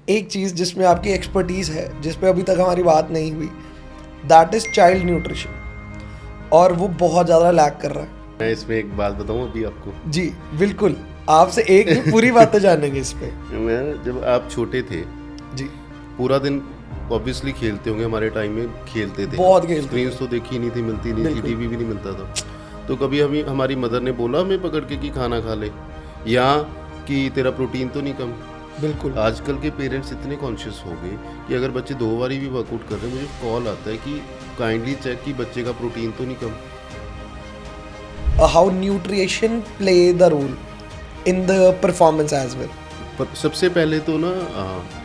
एक चीज़ जिसमें आपकी एक्सपर्टीज़ है, जिस पे अभी तक हमारी बात नहीं हुई, दैट इज़ चाइल्ड न्यूट्रिशन। और वो बहुत ज़्यादा लैक कर रहा है। मैं इसमें एक बात बताऊं अभी आपको। जी, बिल्कुल। आपसे एक नहीं, पूरी बातें जानेंगे इस पे। मैं जब आप छोटे थे जी, पूरा दिन ऑब्वियसली खेलते होंगे, हमारे टाइम में खेलते थे। बहुत खेलते स्क्रीन्स थे। तो देखी नहीं थी, मिलती नहीं थी, बिल्कुल। टीवी भी नहीं मिलता था। तो कभी हमारी मदर ने बोला हमें पकड़ के कि खाना खा ले, या कि तेरा प्रोटीन तो नहीं कम। बिल्कुल। आजकल के पेरेंट्स इतने कॉन्शियस हो गए कि अगर बच्चे 2 बारी भी वर्कआउट कर रहे हैं, मुझे कॉल आता है कि काइंडली चेक कि बच्चे का प्रोटीन तो नहीं कम। How nutrition play the role in the performance as well. पर सबसे पहले तो ना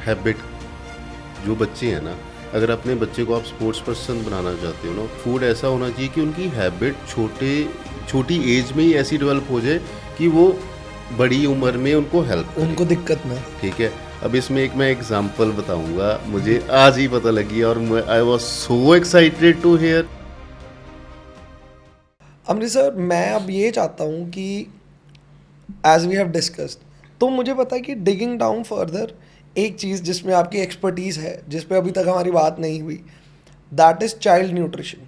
हैबिट, जो बच्चे हैं ना, अगर अपने बच्चे को आप स्पोर्ट्स पर्सन बनाना चाहते हो ना, फूड ऐसा होना चाहिए कि उनकी हैबिट छोटी एज में ही ऐसी डेवलप हो जाए कि वो बड़ी उम्र में उनको हेल्प उनको करे। दिक्कत ना। ठीक है। अब इसमें एक मैं एग्जांपल बताऊंगा, मुझे आज ही पता लगी और I was so excited to hear. Amrit sir, मैं अब ये चाहता हूँ कि एज वी हैव डिस्कस्ड, तो मुझे पता है कि डिगिंग डाउन फर्दर, एक चीज़ जिसमें आपकी एक्सपर्टीज़ है, जिस पे अभी तक हमारी बात नहीं हुई, दैट इज़ चाइल्ड न्यूट्रिशन।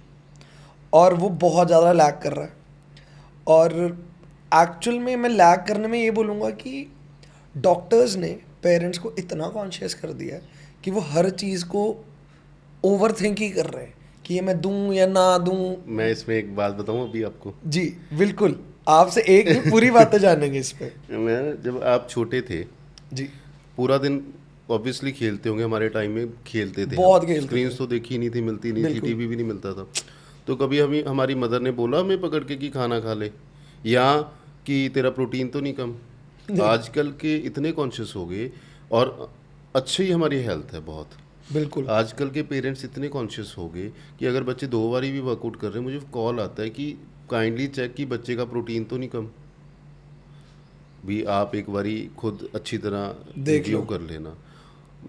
और वो बहुत ज़्यादा लैक कर रहा है। और एक्चुअल में मैं लैक करने में ये बोलूँगा कि डॉक्टर्स ने पेरेंट्स को इतना कॉन्शियस कर दिया है कि वो हर चीज़ को ओवर थिंक ही कर रहे हैं कि ये मैं दूं या ना दूं। मैं इसमें एक बात बताऊं अभी आपको। जी, बिल्कुल। आपसे एक नहीं, पूरी बातें जानेंगे इस पे। मैं जब आप छोटे थे जी, पूरा दिन ऑब्वियसली खेलते होंगे, हमारे टाइम में खेलते थे हम। बहुत खेलते थे। स्क्रीन्स तो देखी नहीं थी, मिलती नहीं थी, बिल्कुल। टीवी भी नहीं मिलता था। तो कभी हमारी मदर ने बोला हमें पकड़ के कि खाना खा ले, या कि तेरा प्रोटीन तो नहीं कम। आजकल के इतने कॉन्शियस हो गए, और अच्छी हमारी हेल्थ है बहुत। बिल्कुल। आजकल के पेरेंट्स इतने कॉन्शियस हो गए कि अगर बच्चे 2 बारी भी वर्कआउट कर रहे हैं, मुझे कॉल आता है कि काइंडली चेक कि बच्चे का प्रोटीन तो नहीं कम। भी आप एक बारी खुद अच्छी तरह देख रिव्यू लो। कर लेना।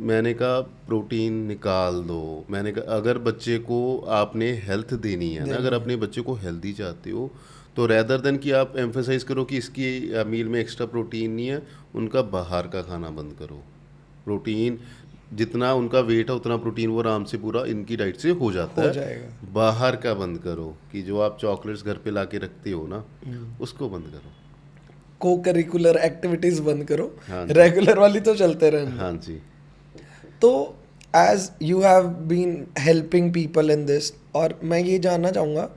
मैंने कहा प्रोटीन निकाल दो। मैंने कहा अगर बच्चे को आपने हेल्थ देनी है ना, अगर अपने बच्चे को हेल्दी चाहते हो, तो रैदर देन कि आप एम्फेसाइज करो कि इसकी मील में एक्स्ट्रा प्रोटीन नहीं है, उनका बाहर का खाना बंद करो। प्रोटीन जितना उनका वेट है उतना प्रोटीन वो आराम से पूरा इनकी डाइट से हो जाता हो है। जाएगा। बाहर का बंद करो, कि जो आप चॉकलेट्स घर पे ला के रखते हो ना, उसको बंद करो। को करिकुलर एक्टिविटीज़ बंद करो, हाँ जी। रेगुलर वाली तो चलते रहने दो। हाँ जी। तो as you have been helping people in this, और मैं ये जानना चाहूँगा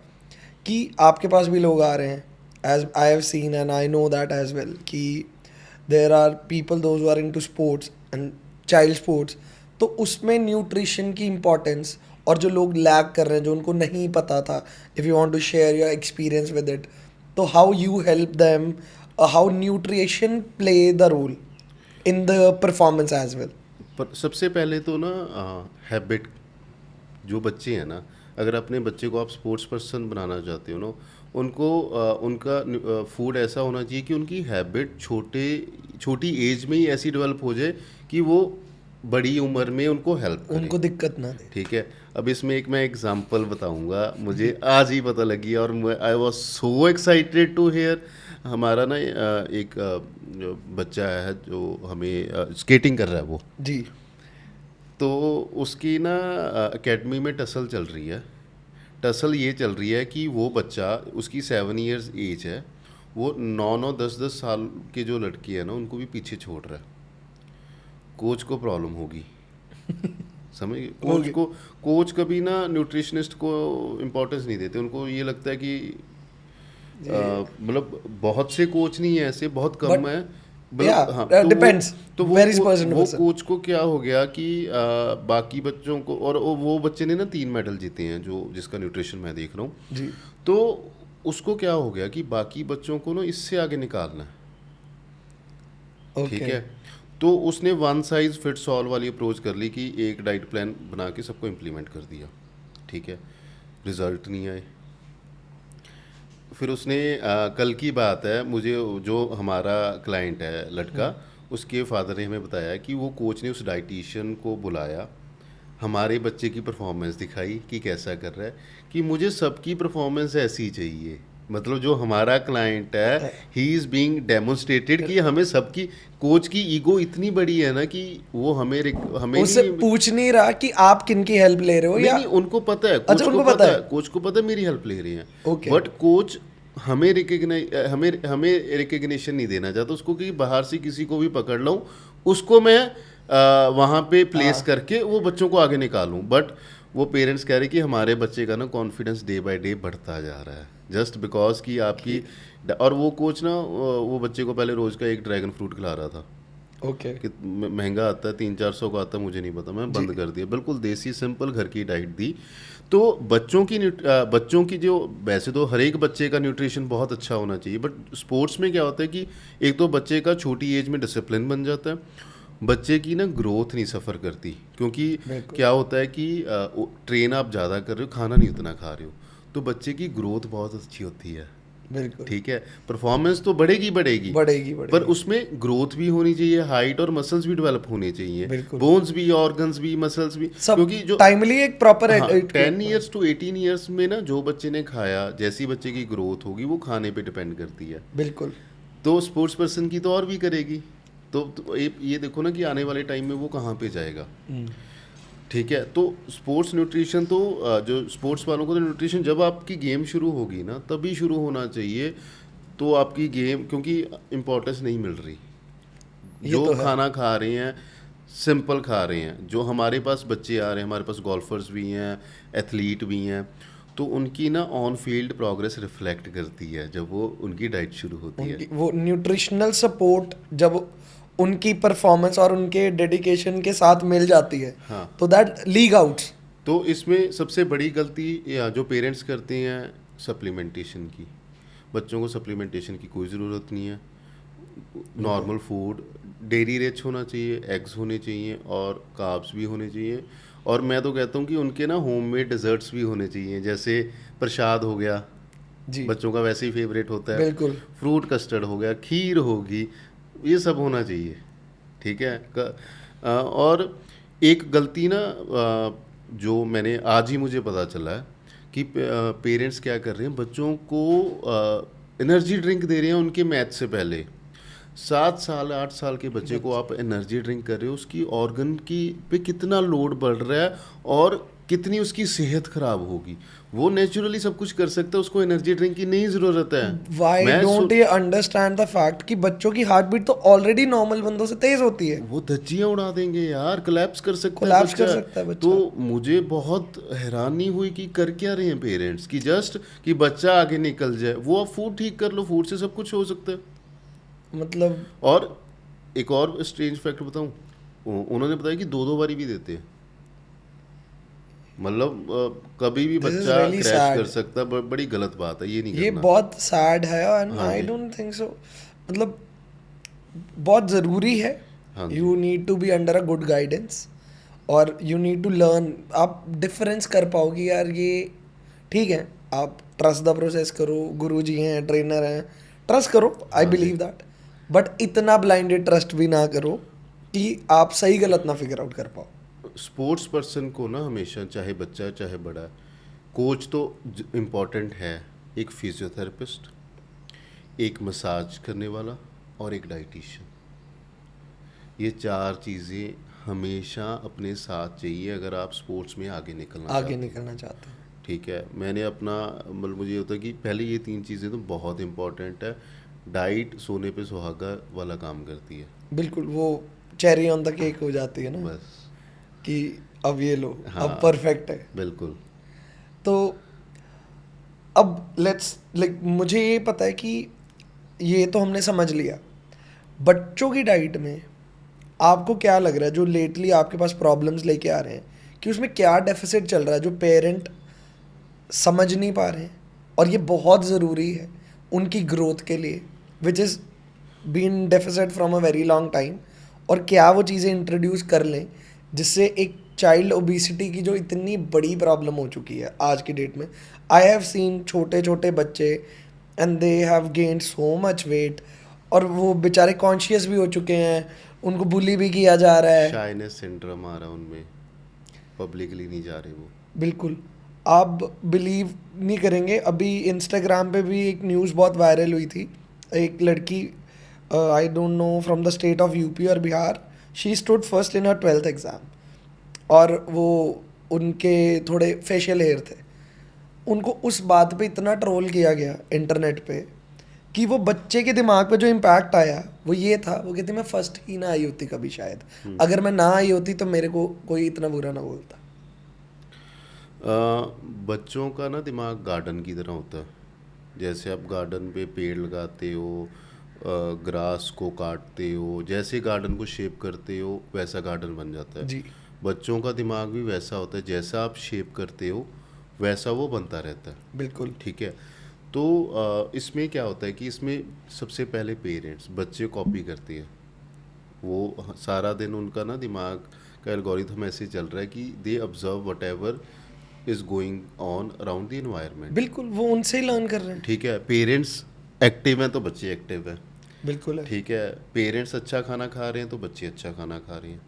कि आपके पास भी लोग आ रहे हैं, as I have seen and I know that as well, कि there are people those who are into sports and child sports. तो उसमें न्यूट्रिशन की इम्पोर्टेंस, और जो लोग लैक कर रहे हैं, जो उनको नहीं पता था, if you want to share your experience with it, तो how you help them, how nutrition play the role in the performance as well. पर सबसे पहले तो ना हैबिट, जो बच्चे हैं ना, अगर अपने बच्चे को आप स्पोर्ट्स पर्सन बनाना चाहते हो ना, उनका फूड ऐसा होना चाहिए कि उनकी हैबिट छोटी एज में ही ऐसी डेवलप हो जाए कि वो बड़ी उम्र में उनको हेल्प करे। उनको दिक्कत ना दे। ठीक है। अब इसमें एक मैं एग्जांपल बताऊंगा, मुझे आज ही पता लगी और I was so excited to hear. हमारा ना एक जो बच्चा है जो हमें स्केटिंग कर रहा है वो, जी। तो उसकी ना एकेडमी में टसल चल रही है। टसल ये चल रही है कि वो बच्चा, उसकी 7 इयर्स एज है, वो 9 9 10 10 साल के जो लड़की है ना उनको भी पीछे छोड़ रहा है। कोच को प्रॉब्लम होगी, समझ गए? होगी। कोच कभी ना न्यूट्रिशनिस्ट को इम्पोर्टेंस नहीं देते। उनको ये लगता है कि मतलब बहुत से कोच नहीं है ऐसे, बहुत बट कम है। या मतलब हाँ, डिपेंड्स, तो वेरीज पर्सन टू वो पर्सन। कोच को क्या हो गया कि बाकी बच्चों को, और वो बच्चे ने ना 3 मेडल जीते हैं, जो जिसका न्यूट्रिशन मैं देख रहा हूँ। जी। तो उसको क्या हो गया कि बाकी बच्चों को ना इससे आगे निकालना है। ठीक ओके। है। तो उसने वन साइज फिट्स ऑल वाली अप्रोच कर ली कि एक डाइट प्लान बना के सबको इम्प्लीमेंट कर दिया। ठीक है। रिजल्ट नहीं आए। फिर उसने कल की बात है, मुझे जो हमारा क्लाइंट है लड़का, उसके फादर ने हमें बताया कि वो कोच ने उस डाइटिशियन को बुलाया, हमारे बच्चे की परफॉर्मेंस दिखाई कि कैसा कर रहा है, कि मुझे सबकी परफॉर्मेंस ऐसी चाहिए। मतलब जो हमारा क्लाइंट है ही इज बीइंग डेमोन्स्ट्रेटेड कि हमें सबकी कोच की ईगो इतनी बड़ी है ना कि वो हमें उससे नहीं पूछ नहीं रहा कि आप किनकी हेल्प ले रहे हो नहीं या नहीं उनको पता है, अच्छा उनको पता है कोच को पता है मेरी हेल्प ले रही हैं, ओके बट कोच हमें रिकग्निशन नहीं देना चाहता उसको कि बाहर से किसी को भी पकड़ लूँ उसको मैं वहाँ पे प्लेस करके वो बच्चों को आगे निकालूं, बट वो पेरेंट्स कह रहे कि हमारे बच्चे का ना कॉन्फिडेंस डे बाय डे बढ़ता जा रहा है जस्ट बिकॉज कि आपकी और वो कोच ना वो बच्चे को पहले रोज का एक ड्रैगन फ्रूट खिला रहा था ओके कि महंगा आता है 300-400 का आता है मुझे नहीं पता, मैं बंद कर दिया, बिल्कुल देसी सिंपल घर की डाइट दी। तो बच्चों की जो वैसे तो हर एक बच्चे का न्यूट्रिशन बहुत अच्छा होना चाहिए, बट स्पोर्ट्स में क्या होता है कि एक तो बच्चे का छोटी एज में डिसिप्लिन बन जाता है, बच्चे की ना ग्रोथ नहीं सफ़र करती क्योंकि क्या होता है कि ट्रेन आप ज़्यादा कर रहे हो खाना नहीं उतना खा रहे हो, तो बच्चे की ग्रोथ बहुत अच्छी होती है, बिल्कुल ठीक है, परफॉर्मेंस तो बढ़ेगी बढ़ेगी पर उसमें ग्रोथ भी होनी चाहिए, हाइट और मसल्स भी डेवलप होने चाहिए, बिल्कुल बोन्स भी, ऑर्गन्स भी, मसल्स भी, सब क्योंकि जो टाइमली एक प्रॉपर 10 ईयर्स टू 18 ईयर्स में ना जो बच्चे ने खाया जैसी बच्चे की ग्रोथ होगी वो खाने पे डिपेंड करती है, बिल्कुल तो स्पोर्ट्स पर्सन की तो और भी करेगी, तो ये देखो ना कि आने वाले टाइम में वो कहाँ पे जाएगा, ठीक है। तो स्पोर्ट्स न्यूट्रिशन तो जो स्पोर्ट्स वालों को तो न्यूट्रिशन जब आपकी गेम शुरू होगी ना तभी शुरू होना चाहिए, तो आपकी गेम क्योंकि इम्पोर्टेंस नहीं मिल रही, जो तो खाना खा रहे हैं सिंपल खा रहे हैं, जो हमारे पास बच्चे आ रहे हैं, हमारे पास गोल्फर्स भी हैं, एथलीट भी हैं, तो उनकी ना ऑन फील्ड प्रोग्रेस रिफ्लेक्ट करती है जब वो उनकी डाइट शुरू होती है, वो न्यूट्रिशनल सपोर्ट जब उनकी परफॉर्मेंस और उनके डेडिकेशन के साथ मिल जाती है हाँ, तो दैट लीग आउट्स। तो इसमें सबसे बड़ी गलती या जो पेरेंट्स करते हैं सप्लीमेंटेशन की, बच्चों को सप्लीमेंटेशन की कोई ज़रूरत नहीं है, नॉर्मल फूड डेयरी रिच होना चाहिए, एग्स होने चाहिए और कार्ब्स भी होने चाहिए, और मैं तो कहता हूँ कि उनके ना होममेड डेजर्ट्स भी होने चाहिए, जैसे प्रसाद हो गया जी बच्चों का वैसे ही फेवरेट होता है, बिल्कुल फ्रूट कस्टर्ड हो गया, खीर होगी, ये सब होना चाहिए, ठीक है। और एक गलती ना जो मैंने आज ही मुझे पता चला है कि पेरेंट्स क्या कर रहे हैं, बच्चों को एनर्जी ड्रिंक दे रहे हैं उनके मैथ से पहले, 7 साल 8 साल के बच्चे को आप एनर्जी ड्रिंक कर रहे हो, उसकी ऑर्गन की पे कितना लोड बढ़ रहा है और कितनी उसकी सेहत खराब होगी, वो नेचुरली सब कुछ कर सकता है, उसको एनर्जी ड्रिंक की नहीं ज़रूरत है। Why don't you understand the fact कि बच्चों की हार्ट बीट तो ऑलरेडी नॉर्मल बंदों से तेज होती है, वो धज्जियां उड़ा देंगे यार, कोलैप्स कर सकता कोलैप्स है कर बच्चा। सकता है बच्चा। तो मुझे बहुत हैरानी हुई कि कर क्या रहे हैं पेरेंट्स कि जस्ट कि बच्चा आगे निकल जाए, वो आप फूड ठीक कर लो, फूड से सब कुछ हो सकता है। मतलब और एक और स्ट्रेंज फैक्ट बताऊं, उन्होंने बताया कि 2-2 बारी भी देते हैं, मतलब कभी भी This is बच्चा really क्रैश sad. कर सकता है, बड़ी गलत बात है, ये नहीं ये करना। बहुत सैड है एंड हाँ आई जी। डोंट थिंक सो, मतलब बहुत ज़रूरी है, हाँ जी। You need to be under a good guidance और यू नीड टू लर्न, आप डिफरेंस कर पाओगे यार, ये ठीक है आप ट्रस्ट द प्रोसेस करो, गुरु जी हैं, ट्रेनर हैं, ट्रस्ट करो, आई हाँ जी। बिलीव दैट, बट इतना ब्लाइंडेड ट्रस्ट भी ना करो कि आप सही गलत ना फिगर आउट कर पाओ। स्पोर्ट्स पर्सन को ना हमेशा, चाहे बच्चा है चाहे बड़ा है, कोच तो इम्पॉर्टेंट है, एक फिजियोथेरेपिस्ट, एक मसाज करने वाला और एक डाइटिशियन, ये 4 चीज़ें हमेशा अपने साथ चाहिए अगर आप स्पोर्ट्स में आगे निकलना आगे चाहते हैं, निकलना चाहते हैं, ठीक है। मैंने अपना मतलब मुझे होता है कि पहले ये 3 चीज़ें तो बहुत इंपॉर्टेंट है, डाइट सोने पे सुहागा वाला काम करती है, बिल्कुल वो चेरी ऑन द केक हो जाती है ना बस कि अब ये लो हाँ। अब परफेक्ट है। बिल्कुल। तो अब लेट्स लाइक मुझे ये पता है कि ये तो हमने समझ लिया, बच्चों की डाइट में आपको क्या लग रहा है जो लेटली आपके पास प्रॉब्लम्स लेके आ रहे हैं, कि उसमें क्या डेफिसिट चल रहा है जो पेरेंट समझ नहीं पा रहे हैं, और ये बहुत ज़रूरी है उनकी ग्रोथ के लिए, which is been deficit from a very long time, और क्या वो चीज़ें इंट्रोड्यूस कर लें जिससे एक चाइल्ड ओबिसिटी की जो इतनी बड़ी प्रॉब्लम हो चुकी है आज की डेट में, आई हैव सीन छोटे छोटे बच्चे and they have gained so much weight, और वो बेचारे कॉन्शियस भी हो चुके हैं, उनको बुली भी किया जा रहा है, शाइनेस सिंड्रोम आ रहा है उनमें, पब्लिकली नहीं जा रहे वो। बिल्कुल, आप बिलीव नहीं करेंगे, अभी इंस्टाग्राम पे भी एक न्यूज़ बहुत वायरल हुई थी। एक लड़की, I don't know from the state of UP और Bihar, she stood first in her 12th exam, और वो उनके थोड़े फेशियल हेयर थे। उनको उस बात पे इतना ट्रोल किया गया इंटरनेट पे कि वो बच्चे के दिमाग पे जो इम्पैक्ट आया वो ये था, वो कहती मैं फर्स्ट ही ना आई होती कभी शायद, अगर मैं ना आई होती तो मेरे को कोई इतना बुरा ना बोलता। बच्चों का ना दिमाग गार्डन की तरह होता है। जैसे आप गार्डन पे पेड़ लगाते हो, ग्रास को काटते हो, जैसे गार्डन को शेप करते हो वैसा गार्डन बन जाता है। जी बच्चों का दिमाग भी वैसा होता है, जैसा आप शेप करते हो वैसा वो बनता रहता है। बिल्कुल। ठीक है। तो इसमें क्या होता है कि इसमें सबसे पहले पेरेंट्स बच्चे कॉपी करते हैं। वो सारा दिन उनका ना दिमाग का एल्गोरिथम ऐसे चल रहा है कि they observe what ever is going on around the environment. बिल्कुल, वो उनसे ही लर्न कर रहे हैं। ठीक है। पेरेंट्स एक्टिव हैं तो बच्चे एक्टिव हैं। बिल्कुल है। ठीक है। पेरेंट्स अच्छा खाना खा रहे हैं तो बच्चे अच्छा खाना खा रहे हैं।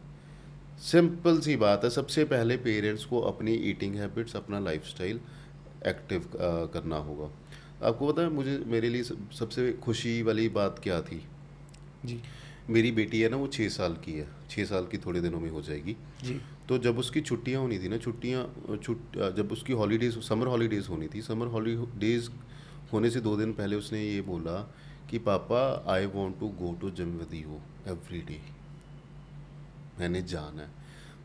सिंपल सी बात है। सबसे पहले पेरेंट्स को अपनी ईटिंग हैबिट्स, अपना लाइफस्टाइल एक्टिव करना होगा। आपको पता है मुझे, मेरे लिए सबसे खुशी वाली बात क्या थी? जी मेरी बेटी है ना, वो 6 साल की है, 6 साल की थोड़े दिनों में हो जाएगी। जी तो जब उसकी छुट्टियां होनी थी ना, जब उसकी हॉलीडेज, समर हॉलीडेज होनी थी, समर हॉलीडेज होने से 2 दिन पहले उसने ये बोला कि पापा I want to go to gym with you every day. मैंने जाना है।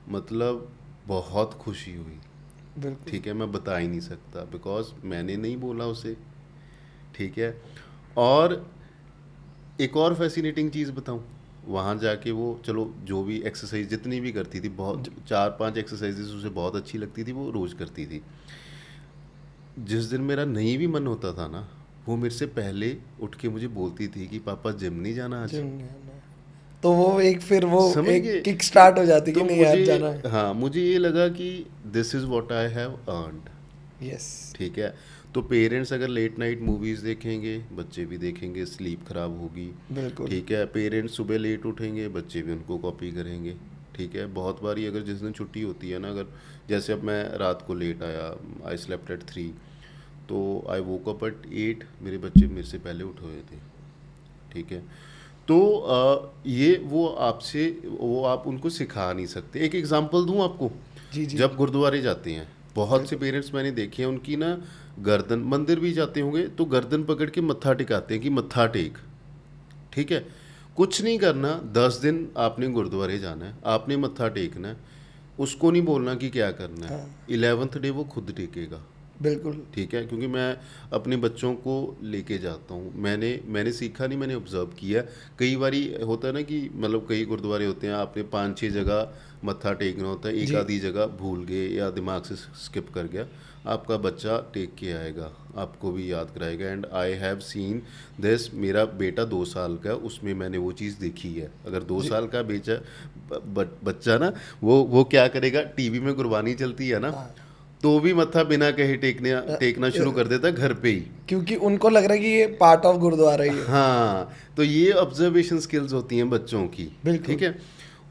मतलब बहुत खुशी हुई। बिल्कुल। ठीक है। मैं बता ही नहीं सकता बिकॉज मैंने नहीं बोला उसे। ठीक है। और एक और फैसिनेटिंग चीज़ बताऊं, वहाँ जाके वो, चलो जो भी एक्सरसाइज जितनी भी करती थी, बहुत 4-5 एक्सरसाइजेस उसे बहुत अच्छी लगती थी, वो रोज़ करती थी। जिस दिन मेरा नहीं भी मन होता था ना, वो मेरे से पहले उठ के मुझे बोलती थी कि पापा जिम नहीं जाना आज। जिम नहीं आना। तो वो एक फिर वो समझ एक गए? किक स्टार्ट हो जाती कि तो नहीं आज जाना मुझे, है। हाँ, मुझे ये लगा कि this is what I have earned. Yes. ठीक है। तो पेरेंट्स अगर लेट नाइट मूवीज़ देखेंगे, बच्चे भी देखेंगे, स्लीप खराब होगी। बिल्कुल। ठीक है। पेरेंट्स सुबह लेट उठेंगे, बच्चे भी उनको कॉपी करेंगे। ठीक है। बहुत बारी अगर जिस दिन छुट्टी होती है ना, अगर जैसे अब मैं रात को लेट आया, आई स्लेप्ट एट 3, तो आई वोक अप एट 8, मेरे बच्चे मेरे से पहले उठे हुए थे। ठीक है। तो ये वो आप उनको सिखा नहीं सकते। एक एग्जांपल दूं आपको। जी जी। जब गुरुद्वारे जाते हैं, बहुत से बिल्कुल। पेरेंट्स मैंने देखे हैं, उनकी ना गर्दन, मंदिर भी जाते होंगे तो गर्दन पकड़ के मत्था टिकाते हैं कि मत्था टेक। ठीक है। कुछ नहीं करना, 10 दिन आपने गुरुद्वारे जाना है, आपने मत्था टेकना है, उसको नहीं बोलना कि क्या करना है। हाँ 11th डे वो खुद टेकेगा। बिल्कुल। ठीक है। क्योंकि मैं अपने बच्चों को लेके जाता हूँ। मैंने सीखा नहीं, मैंने ऑब्जर्व किया। कई बारी होता है ना कि मतलब कई गुरुद्वारे होते हैं, आपने 5-6 जगह मत्था टेकना होता है, एक जी आधी जगह भूल गए या दिमाग से स्किप कर गया, आपका बच्चा टेक के आएगा, आपको भी याद कराएगा। And I have seen this. मेरा बेटा 2 साल का, उसमें मैंने वो चीज़ देखी है। अगर 2 जी। साल का बच्चा ना, वो क्या करेगा, टीवी में गुरबानी चलती है ना, हाँ तो भी मत्था बिना कहे टेकना शुरू कर देता है घर पे ही। क्योंकि उनको लग रहा है कि ये पार्ट ऑफ गुरुद्वारा ही है। हाँ। तो ये ऑब्जर्वेशन स्किल्स होती हैं बच्चों की। बिल्कुल। ठीक है।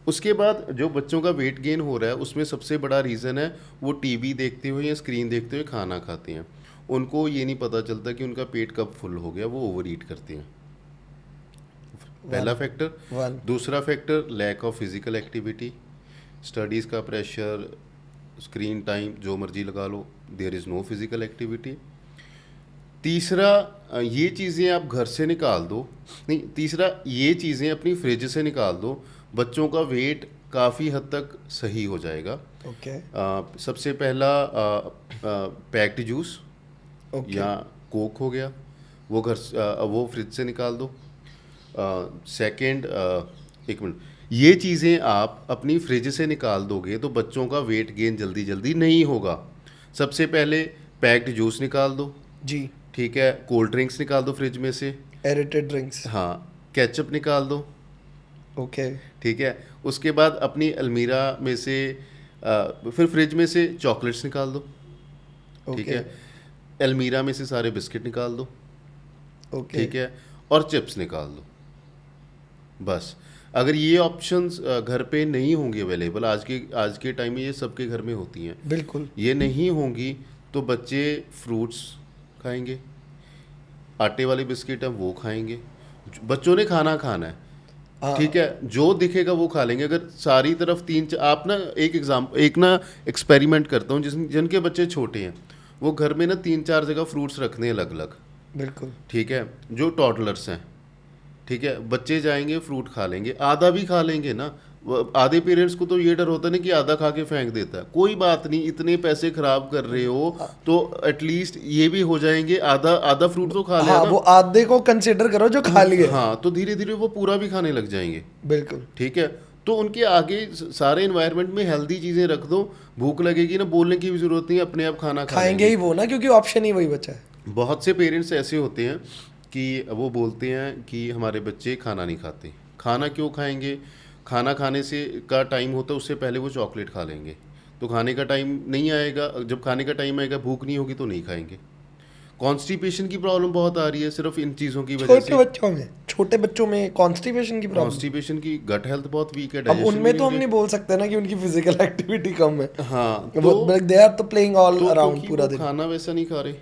उसके बाद जो बच्चों का वेट गेन हो रहा है, उसमें सबसे बड़ा रीज़न है वो टीवी देखते हुए या स्क्रीन देखते हुए खाना खाते हैं। उनको ये नहीं पता चलता कि उनका पेट कब फुल हो गया, वो ओवर ईट करते हैं। पहला वन फैक्टर। वन। दूसरा फैक्टर, lack of physical activity, studies का प्रेशर, स्क्रीन टाइम, जो मर्जी लगा लो, there is no physical activity. तीसरा, ये चीज़ें आप घर से निकाल दो, नहीं, तीसरा ये चीज़ें अपनी फ्रिज से निकाल दो, बच्चों का वेट काफ़ी हद तक सही हो जाएगा। ओके सबसे पहला, पैक्ड जूस ओके। या कोक हो गया, वो फ्रिज से निकाल दो। सेकंड, एक मिनट, ये चीज़ें आप अपनी फ्रिज से निकाल दोगे तो बच्चों का वेट गेन जल्दी जल्दी नहीं होगा। सबसे पहले पैक्ड जूस निकाल दो। जी। ठीक है। कोल्ड ड्रिंक्स निकाल दो फ्रिज में से। एरिटेड ड्रिंक्स। हाँ। केचप निकाल दो। ओके ठीक है। उसके बाद अपनी अलमीरा में से, फिर फ्रिज में से चॉकलेट्स निकाल दो। ठीक ओके है। अलमीरा में से सारे बिस्किट निकाल दो। ओके। ठीक है। और चिप्स निकाल दो। बस। अगर ये ऑप्शंस घर पे नहीं होंगी अवेलेबल, आज के टाइम में ये सबके घर में होती हैं, बिल्कुल। ये नहीं होंगी, तो बच्चे फ्रूट्स खाएंगे, आटे वाले बिस्किट हैं वो खाएंगे। बच्चों ने खाना खाना है, हाँ। ठीक है, जो दिखेगा वो खा लेंगे। अगर सारी तरफ आप ना एक ना एक्सपेरिमेंट करता हूँ, जिनके बच्चे छोटे हैं वो घर में ना 3-4 जगह फ्रूट्स रखने अलग अलग, बिल्कुल। ठीक है, जो टॉडलर्स हैं, ठीक है, बच्चे जाएंगे फ्रूट खा लेंगे, आधा भी खा लेंगे ना। आधे पेरेंट्स को तो ये डर होता है ना कि आधा खा के फेंक देता है, कोई बात नहीं, इतने पैसे खराब कर रहे हो तो एटलीस्ट ये भी हो जाएंगे, आधा आधा फ्रूट तो खा लिया हाँ, ना। वो आधे को कंसिडर करो जो खा लिए। हाँ, तो धीरे धीरे वो पूरा भी खाने लग जाएंगे, बिल्कुल। ठीक है। तो उनके आगे सारे इन्वायरमेंट में हेल्दी चीज़ें रख दो, भूख लगेगी ना, बोलने की भी जरूरत नहीं, अपने आप खाना खा खाएंगे लेंगे। ही वो ना, क्योंकि ऑप्शन ही वही बचा है। बहुत से पेरेंट्स ऐसे होते हैं कि वो बोलते हैं कि हमारे बच्चे खाना नहीं खाते। खाना क्यों खाएंगे? खाना खाने से का टाइम होता है, उससे पहले वो चॉकलेट खा लेंगे, तो खाने का टाइम नहीं आएगा। जब खाने का टाइम आएगा, भूख नहीं होगी तो नहीं खाएंगे। कॉन्स्टिपेशन की प्रॉब्लम बहुत आ रही है सिर्फ इन चीज़ों की वजह से। छोटे बच्चों में कॉन्स्टिपेशन की प्रॉब्लम। कॉन्स्टिपेशन की, गट हेल्थ बहुत वीक है, अब डाइजेशन उनमें भी तो हम नहीं नहीं बोल सकते ना कि उनकी फिजिकल एक्टिविटी कम है। हाँ, दे आर तो प्लेइंग ऑल अराउंड क्योंकि पूरा वो दिन। खाना वैसा नहीं खा रहे।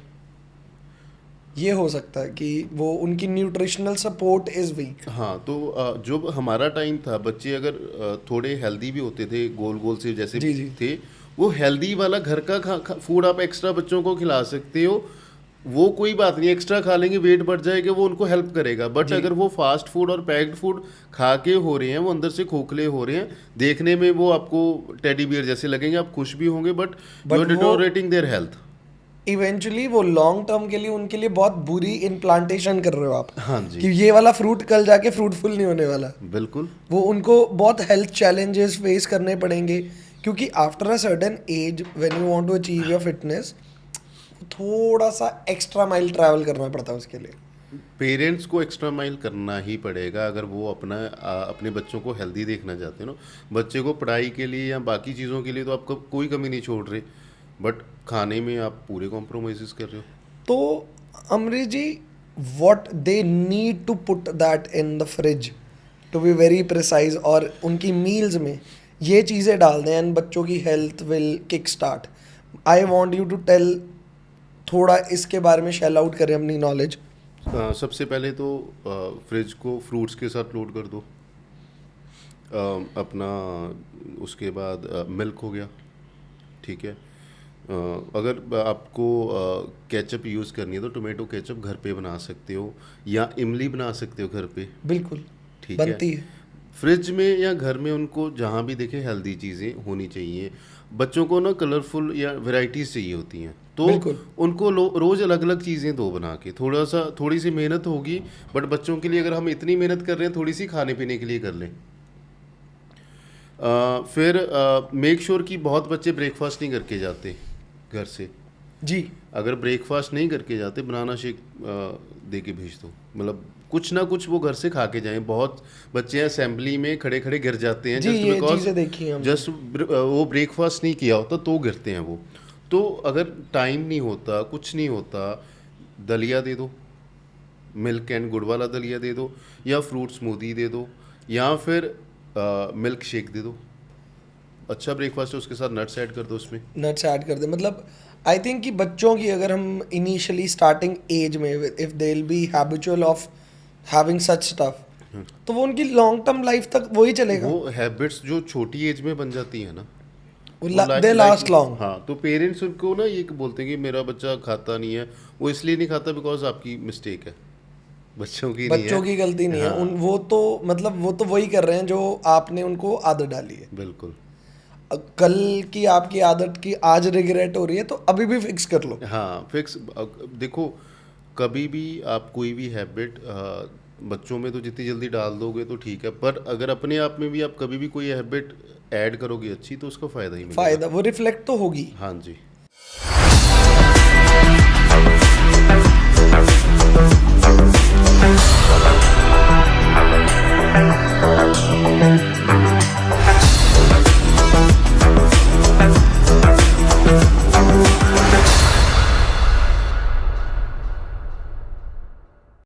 ये हो सकता है कि वो उनकी न्यूट्रिशनल सपोर्ट इज वीक। हाँ, तो जो हमारा टाइम था, बच्चे अगर थोड़े हेल्दी भी होते थे, गोल गोल से जैसे जी, जी। थे, वो हेल्दी वाला घर का फूड आप एक्स्ट्रा बच्चों को खिला सकते हो। वो कोई बात नहीं, एक्स्ट्रा खा लेंगे, वेट बढ़ जाएगा, वो उनको हेल्प करेगा। बट अगर वो फास्ट फूड और पैक्ड फूड खा के हो रहे हैं, वो अंदर से खोखले हो रहे हैं, देखने में वो आपको टेडी बियर जैसे लगेंगे, आप खुश भी होंगे, but you are deteriorating their health. Eventually वो लॉन्ग टर्म के लिए उनके लिए बहुत बुरी इम्प्लांटेशन कर रहे हो आप। हाँ जी, कि ये वाला फ्रूट कल जाके फ्रूटफुल नहीं होने वाला। बिल्कुल। वो उनको बहुत हेल्थ चैलेंजेस फेस करने पड़ेंगे, क्योंकि after a certain age when you want to achieve your fitness, थोड़ा सा एक्स्ट्रा माइल ट्रैवल करना पड़ता है उसके लिए। पेरेंट्स को एक्स्ट्रा माइल करना ही पड़ेगा अगर वो अपने बच्चों को हेल्दी देखना चाहते हो ना। बच्चे को पढ़ाई के लिए या बाकी चीज़ों के लिए तो आपको कोई कमी नहीं छोड़ रहे, बट खाने में आप पूरे कॉम्प्रोमाइज़ कर रहे हो। तो Amrish ji, what they need to put that in the fridge to be very precise, और उनकी मील्स में ये चीज़ें डाल दें एंड बच्चों की health will kick start. I want you to tell, थोड़ा इसके बारे में शेल आउट करें अपनी नॉलेज। सबसे पहले तो फ्रिज को फ्रूट्स के साथ लोड कर दो। अपना उसके बाद मिल्क हो गया, ठीक है। अगर आपको केचप यूज़ करनी है तो टोमेटो केचप घर पे बना सकते हो, या इमली बना सकते हो घर पे, बिल्कुल, ठीक बनती है। फ्रिज में या घर में उनको जहाँ भी देखे हेल्दी चीज़ें होनी चाहिए। बच्चों को ना कलरफुल या वैरायटीज़ चाहिए होती हैं, तो बिल्कुल। उनको रोज़ अलग अलग चीज़ें दो बना के। थोड़ी सी मेहनत होगी, बट बच्चों के लिए अगर हम इतनी मेहनत कर रहे हैं, थोड़ी सी खाने पीने के लिए कर लें। फिर मेक श्योर कि बहुत बच्चे ब्रेकफास्ट नहीं करके जाते घर से। जी। अगर ब्रेकफास्ट नहीं करके जाते, बनाना शेक दे के भेज दो, मतलब कुछ ना कुछ वो घर से खा के जाएं। बहुत बच्चे असेंबली में खड़े खड़े गिर जाते हैं, जी, जस्ट ये बिकॉज चीज़ें देखी हैं हमने। जस्ट वो ब्रेकफास्ट नहीं किया होता तो गिरते हैं वो। तो अगर टाइम नहीं होता, कुछ नहीं होता, दलिया दे दो, मिल्क एंड गुड़ वाला दलिया दे दो, या फ्रूट स्मूदी दे दो, या फिर मिल्क शेक दे दो। अच्छा ब्रेकफास्ट है, उसके साथ नट्स ऐड कर दो उसमें। नट्स ऐड कर दे, मतलब आई थिंक कि बच्चों की अगर हम इनिशियली स्टार्टिंग एज में if they will be habitual of having such stuff, तो वो उनकी लॉन्ग टर्म लाइफ तक वही चलेगा। वो हैबिट्स जो छोटी एज में बन जाती है ना, दे लास्ट लॉन्ग। हाँ, तो पेरेंट्स उनको ना ये बोलते हैं कि मेरा बच्चा खाता नहीं है, वो इसलिए नहीं खाता बिकॉज आपकी मिस्टेक है, बच्चों की नहीं है। बच्चों की गलती नहीं है। हाँ, वो तो मतलब वो तो वही कर रहे हैं जो आपने उनको आदत डाली है। बिल्कुल। कल की आपकी आदत की आज रिग्रेट हो रही है तो अभी भी फिक्स कर लो। हाँ, फिक्स। देखो, कभी भी आप कोई भी हैबिट बच्चों में तो जितनी जल्दी डाल दोगे तो ठीक है, पर अगर अपने आप में भी आप कभी भी कोई हैबिट ऐड करोगे अच्छी, तो उसका फ़ायदा ही मिलेगा। फायदा वो रिफ्लेक्ट तो होगी। हाँ जी।